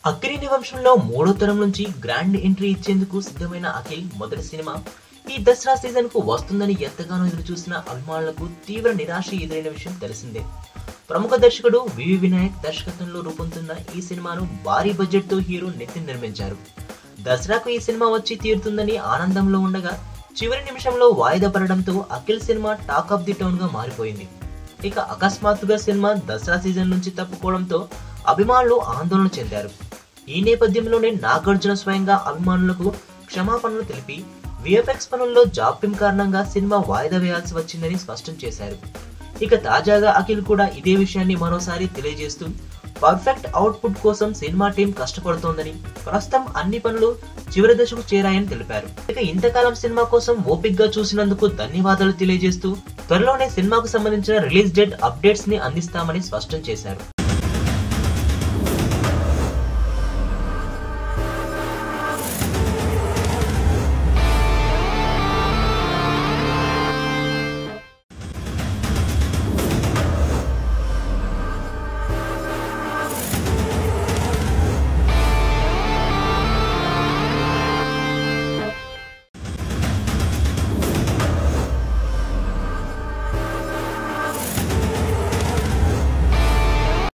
అక్కినేని వంశంలో మూడో తరం నుంచి గ్రాండ్ ఎంట్రీ ఇచ్చేందుకు సిద్ధమైన అఖిల్ మొదటి సినిమా ఈ దసరా సీజన్ కు వస్తుందని ఎంతగానో ఎదురు చూసిన అభిమానులకు తీవ్ర నిరాశ ఎదురైన విషయం తెలిసిందే. ప్రముఖ దర్శకుడు వివి వినాయక్ దర్శకత్వంలో రూపొందుతున్న ఈ సినిమాను భారీ బడ్జెట్ తో హీరో నితిన్ నిర్మించారు. దసరాకు ఈ సినిమా వచ్చి తీరుతుందని ఆనందంలో ఉండగా చివరి నిమిషంలో వాయిదా పడడంతో Akhil cinema talk of the town గా మారిపోయింది. ఇక అకస్మాత్తుగా సినిమా దసరా సీజన్ నుంచి తప్పుకోవడంతో అభిమానులు ఆందోళన చెందారు. ఈ నేపథ్యంలోనే నాగార్జున స్వయంగా అభిమానులకు క్షమాపణలు తెలిపి విఎఫ్ఎక్స్ పనుల్లో జాప్యం కారణంగా సినిమా వాయిదా వేయాల్సి వచ్చిందని స్పష్టం చేశారు. ఇక తాజాగా అఖిల్ కూడా ఇదే విషయాన్ని మరోసారి తెలియజేస్తూ పర్ఫెక్ట్ అవుట్పుట్ కోసం సినిమా టీం కష్టపడుతోందని, ప్రస్తుతం అన్ని పనులు చివరి దశకు చేరాయని తెలిపారు. ఇక ఇంతకాలం సినిమా కోసం ఓపిక్ గా చూసినందుకు ధన్యవాదాలు తెలియజేస్తూ త్వరలోనే సినిమాకు సంబంధించిన రిలీజ్ డేట్ అప్డేట్స్ ని అందిస్తామని స్పష్టం చేశారు.